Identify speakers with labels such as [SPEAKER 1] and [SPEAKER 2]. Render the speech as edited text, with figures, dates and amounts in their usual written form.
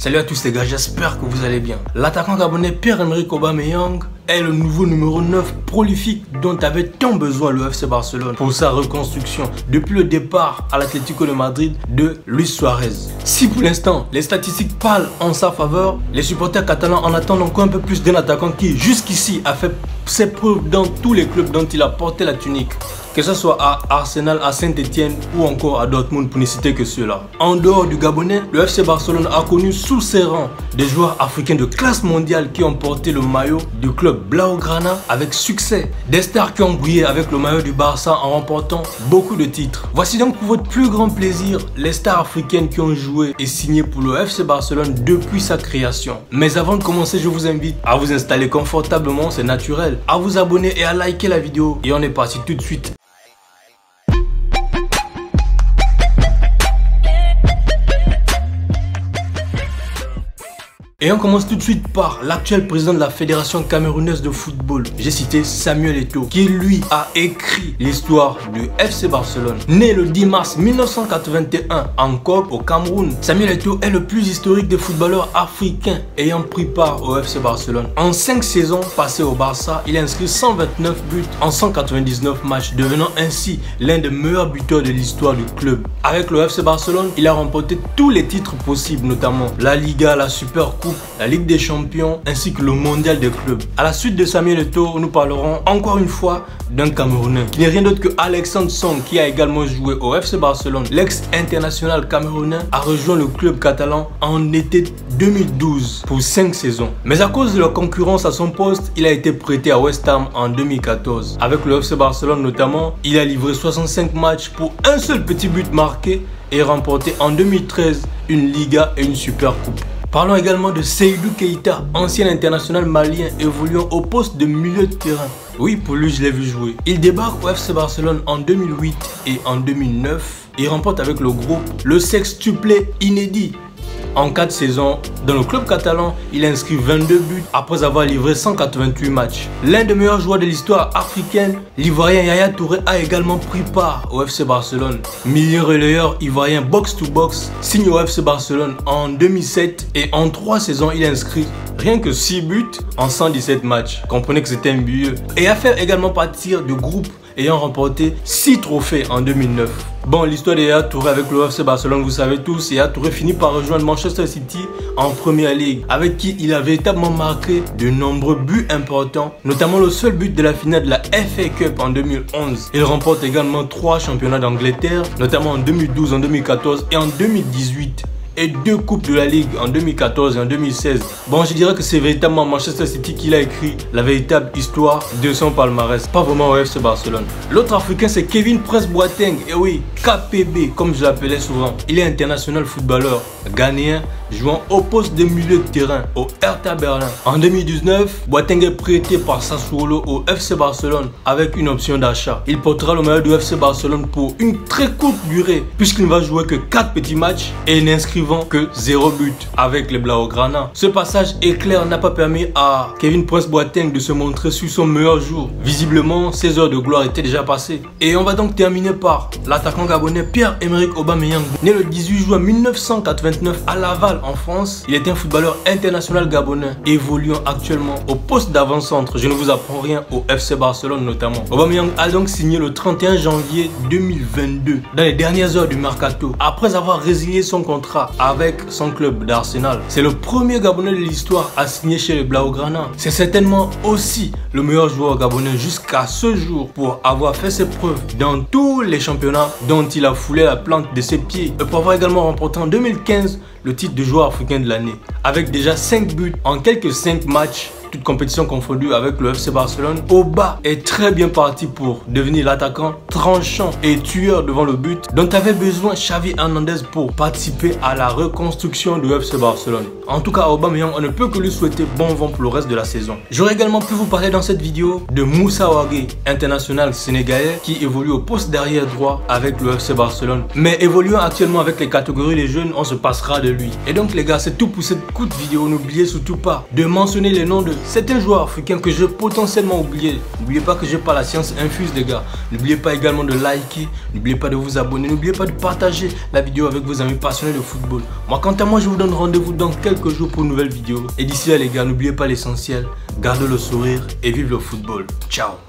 [SPEAKER 1] Salut à tous les gars, j'espère que vous allez bien. L'attaquant gabonais Pierre-Emerick Aubameyang est le nouveau numéro 9 prolifique dont avait tant besoin le FC Barcelone pour sa reconstruction depuis le départ à l'Atlético de Madrid de Luis Suarez. Si pour l'instant les statistiques parlent en sa faveur, les supporters catalans en attendent encore un peu plus d'un attaquant qui jusqu'ici a fait ses preuves dans tous les clubs dont il a porté la tunique. Que ce soit à Arsenal, à Saint-Etienne ou encore à Dortmund pour ne citer que ceux-là. En dehors du Gabonais, le FC Barcelone a connu sous ses rangs des joueurs africains de classe mondiale qui ont porté le maillot du club Blaugrana avec succès. Des stars qui ont brillé avec le maillot du Barça en remportant beaucoup de titres. Voici donc pour votre plus grand plaisir les stars africaines qui ont joué et signé pour le FC Barcelone depuis sa création. Mais avant de commencer, je vous invite à vous installer confortablement, c'est naturel, à vous abonner et à liker la vidéo. Et on est parti tout de suite. Et on commence tout de suite par l'actuel président de la Fédération camerounaise de football. J'ai cité Samuel Eto'o, qui lui a écrit l'histoire du FC Barcelone. Né le 10 mars 1981 en Corp au Cameroun, Samuel Eto'o est le plus historique des footballeurs africains ayant pris part au FC Barcelone. En 5 saisons passées au Barça, il a inscrit 129 buts en 199 matchs, devenant ainsi l'un des meilleurs buteurs de l'histoire du club. Avec le FC Barcelone, il a remporté tous les titres possibles, notamment la Liga, la Super Coupe, la Ligue des Champions ainsi que le Mondial des clubs. À la suite de Samuel Eto'o, nous parlerons encore une fois d'un Camerounais qui n'est rien d'autre que Alexandre Song, qui a également joué au FC Barcelone. L'ex-international camerounais a rejoint le club catalan en été 2012 pour 5 saisons. Mais à cause de la concurrence à son poste, il a été prêté à West Ham en 2014. Avec le FC Barcelone notamment, il a livré 65 matchs pour un seul petit but marqué et remporté en 2013 une Liga et une Super Coupe. Parlons également de Seydou Keita, ancien international malien évoluant au poste de milieu de terrain. Oui, pour lui, je l'ai vu jouer. Il débarque au FC Barcelone en 2008 et en 2009. Il remporte avec le groupe le sextuplé inédit. En 4 saisons, dans le club catalan, il inscrit 22 buts après avoir livré 188 matchs. L'un des meilleurs joueurs de l'histoire africaine, l'Ivoirien Yaya Touré a également pris part au FC Barcelone. Milieu relayeur ivoirien box-to-box signe au FC Barcelone en 2007 et en 3 saisons, il inscrit rien que 6 buts en 117 matchs. Comprenez que c'était un milieu. Et a fait également partir du groupe ayant remporté 6 trophées en 2009. Bon, l'histoire de Yaya Touré avec le FC Barcelone, vous savez tous, Yaya Touré finit par rejoindre Manchester City en Premier League, avec qui il a véritablement marqué de nombreux buts importants, notamment le seul but de la finale de la FA Cup en 2011. Il remporte également 3 championnats d'Angleterre, notamment en 2012, en 2014 et en 2018. Et 2 coupes de la Ligue en 2014 et en 2016. Bon, je dirais que c'est véritablement Manchester City qui a écrit la véritable histoire de son palmarès, pas vraiment au FC Barcelone. L'autre africain, c'est Kevin Prince Boateng, et oui, KPB comme je l'appelais souvent. Il est international footballeur ghanéen jouant au poste de milieu de terrain au Hertha Berlin. En 2019, Boateng est prêté par Sassuolo au FC Barcelone avec une option d'achat. Il portera le maillot du FC Barcelone pour une très courte durée puisqu'il ne va jouer que 4 petits matchs et n'inscrivant que 0 but avec les Blaugrana. Ce passage éclair n'a pas permis à Kevin Prince Boateng de se montrer sur son meilleur jour. Visiblement, ses heures de gloire étaient déjà passées. Et on va donc terminer par l'attaquant gabonais Pierre-Emerick Aubameyang, né le 18 juin 1989 à Laval en France. Il est un footballeur international gabonais évoluant actuellement au poste d'avant-centre. Je ne vous apprends rien au FC Barcelone notamment. Aubameyang a donc signé le 31 janvier 2022 dans les dernières heures du mercato après avoir résilié son contrat avec son club d'Arsenal. C'est le premier Gabonais de l'histoire à signer chez les Blaugrana. C'est certainement aussi le meilleur joueur gabonais jusqu'à ce jour pour avoir fait ses preuves dans tous les championnats dont il a foulé la plante de ses pieds et pour avoir également remporté en 2015 le titre de joueur africain de l'année avec déjà 5 buts en quelques 5 matchs, toute compétition confondue avec le FC Barcelone. Oba est très bien parti pour devenir l'attaquant tranchant et tueur devant le but dont avait besoin Xavi Hernandez pour participer à la reconstruction du FC Barcelone. En tout cas, à Aubameyang, on ne peut que lui souhaiter bon vent pour le reste de la saison. J'aurais également pu vous parler dans cette vidéo de Moussa Wagué, international sénégalais qui évolue au poste d'arrière droit avec le FC Barcelone. Mais évoluant actuellement avec les catégories des jeunes, on se passera de lui. Et donc les gars, c'est tout pour cette courte vidéo. N'oubliez surtout pas de mentionner les noms de C'est un joueur africain que j'ai potentiellement oublié. N'oubliez pas que j'ai pas la science infuse les gars. N'oubliez pas également de liker, n'oubliez pas de vous abonner, n'oubliez pas de partager la vidéo avec vos amis passionnés de football. Moi quant à moi je vous donne rendez-vous dans quelques jours pour une nouvelle vidéo. Et d'ici là les gars, n'oubliez pas l'essentiel, gardez le sourire et vive le football. Ciao.